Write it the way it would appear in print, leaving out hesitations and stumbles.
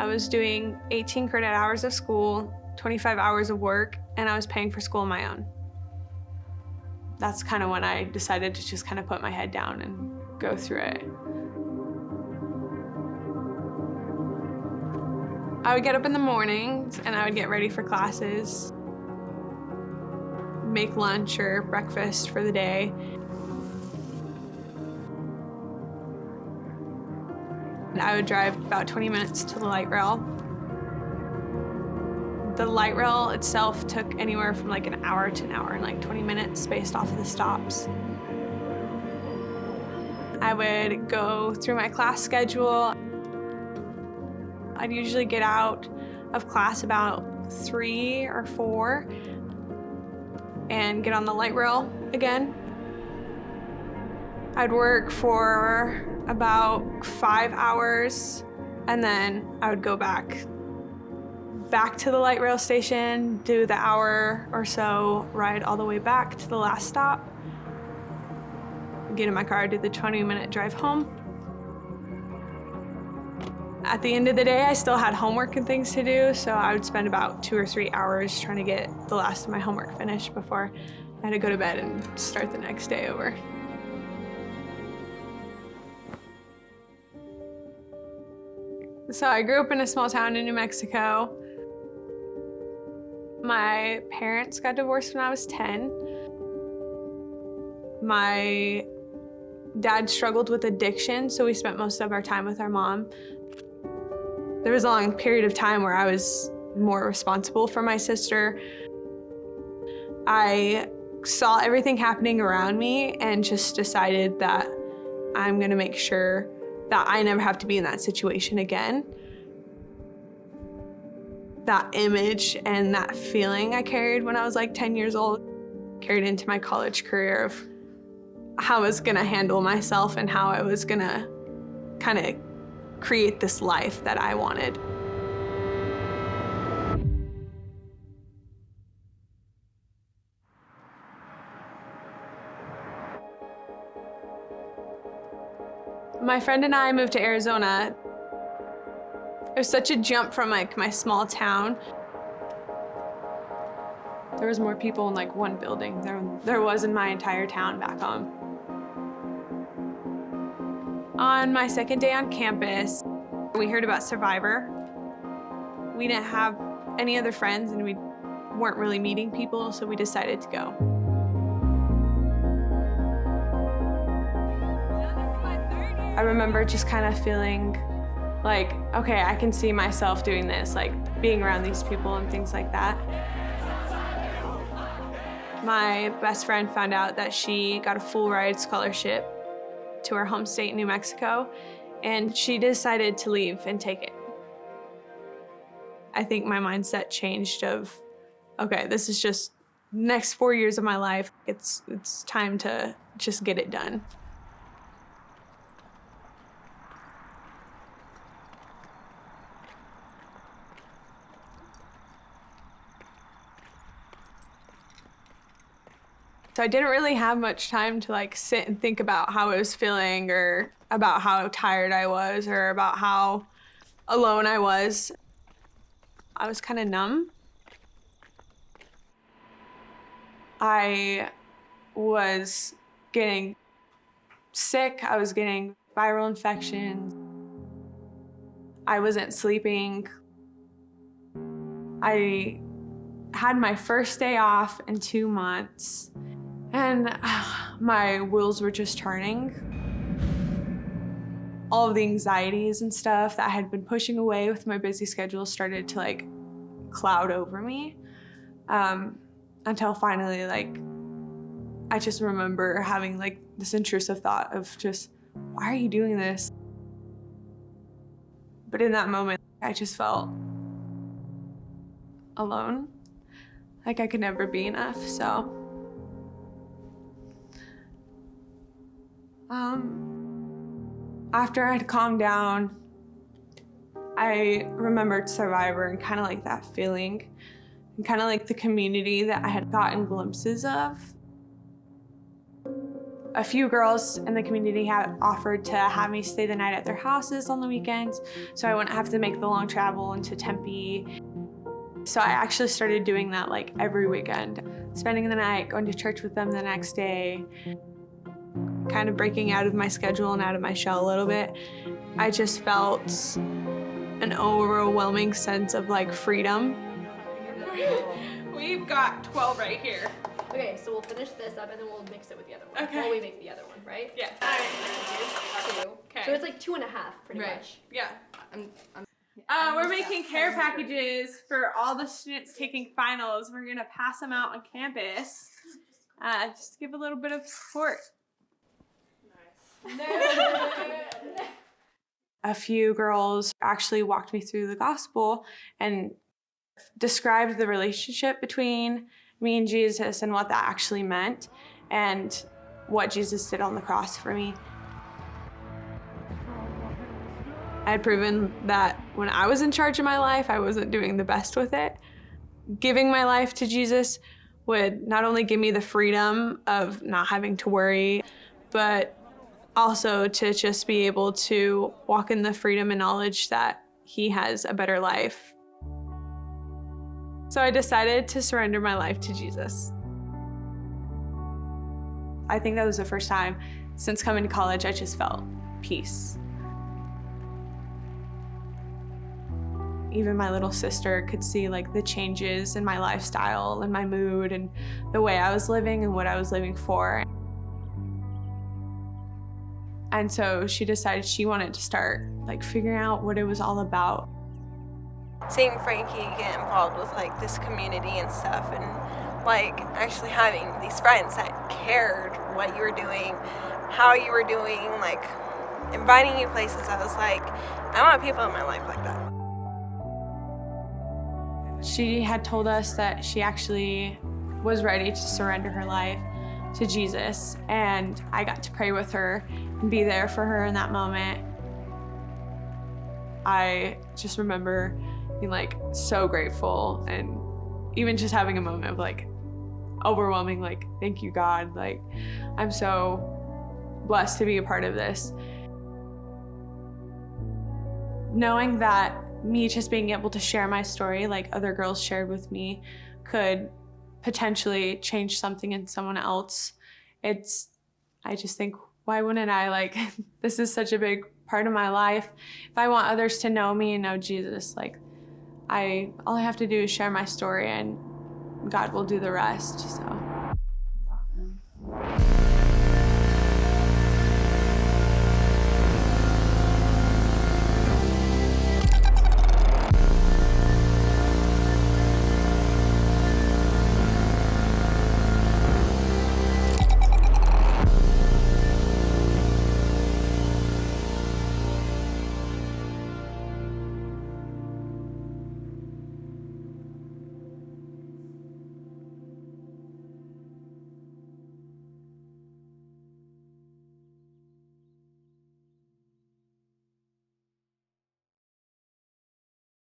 I was doing 18 credit hours of school, 25 hours of work, and I was paying for school on my own. That's kind of when I decided to just kind of put my head down and go through it. I would get up in the mornings and I would get ready for classes, make lunch or breakfast for the day. And I would drive about 20 minutes to the light rail. The light rail itself took anywhere from like an hour to an hour and like 20 minutes based off of the stops. I would go through my class schedule. I'd usually get out of class about 3 or 4 and get on the light rail again. I'd work for about 5 hours and then I would go back to the light rail station, do the hour or so ride all the way back to the last stop, get in my car, do the 20-minute drive home. At the end of the day, I still had homework and things to do, so I would spend about 2 or 3 hours trying to get the last of my homework finished before I had to go to bed and start the next day over. So I grew up in a small town in New Mexico. My parents got divorced when I was 10. My dad struggled with addiction, so we spent most of our time with our mom. There was a long period of time where I was more responsible for my sister. I saw everything happening around me and just decided that I'm gonna make sure that I never have to be in that situation again. That image and that feeling I carried when I was like 10 years old carried into my college career of how I was gonna handle myself and how I was gonna kind of create this life that I wanted. My friend and I moved to Arizona. It was such a jump from like my small town. There was more people in like one building there was in my entire town back home. On my second day on campus, we heard about Survivor. We didn't have any other friends and we weren't really meeting people, so we decided to go. I remember just kind of feeling like, okay, I can see myself doing this, like being around these people and things like that. My best friend found out that she got a full ride scholarship to her home state, New Mexico, and she decided to leave and take it. I think my mindset changed of, okay, this is just next 4 years of my life. It's time to just get it done. So I didn't really have much time to like sit and think about how I was feeling or about how tired I was or about how alone I was. I was kind of numb. I was getting sick. I was getting viral infections. I wasn't sleeping. I had my first day off in 2 months. And my wheels were just turning. All of the anxieties and stuff that I had been pushing away with my busy schedule started to like cloud over me until finally like I just remember having like this intrusive thought of just, why are you doing this? But in that moment, I just felt alone, like I could never be enough, so. After I'd calmed down, I remembered Survivor and kind of like that feeling and kind of like the community that I had gotten glimpses of. A few girls in the community had offered to have me stay the night at their houses on the weekends, so I wouldn't have to make the long travel into Tempe. So I actually started doing that like every weekend, spending the night, going to church with them the next day, kind of breaking out of my schedule and out of my shell a little bit. I just felt an overwhelming sense of like freedom. We've got 12 right here. Okay, so we'll finish this up and then we'll mix it with the other one. Okay. While we make the other one, right? Yeah. Two. Okay. So it's like 2.5, pretty much. Yeah. We're making care packages for all the students taking finals. We're gonna pass them out on campus. Just to give a little bit of support. Nice. A few girls actually walked me through the gospel and described the relationship between me and Jesus and what that actually meant and what Jesus did on the cross for me. I had proven that when I was in charge of my life, I wasn't doing the best with it. Giving my life to Jesus would not only give me the freedom of not having to worry, but also to just be able to walk in the freedom and knowledge that He has a better life. So I decided to surrender my life to Jesus. I think that was the first time since coming to college I just felt peace. Even my little sister could see like the changes in my lifestyle and my mood and the way I was living and what I was living for. And so she decided she wanted to start like figuring out what it was all about. Seeing Frankie get involved with like this community and stuff, and like actually having these friends that cared what you were doing, how you were doing, like inviting you places, I was like, I want people in my life like that. She had told us that she actually was ready to surrender her life to Jesus, and I got to pray with her and be there for her in that moment. I just remember being like so grateful and even just having a moment of like overwhelming, like, thank you, God. Like, I'm so blessed to be a part of this. Knowing that me just being able to share my story like other girls shared with me could potentially change something in someone else. I just think, why wouldn't I? Like, this is such a big part of my life. If I want others to know me and know Jesus, like, all I have to do is share my story and God will do the rest, so.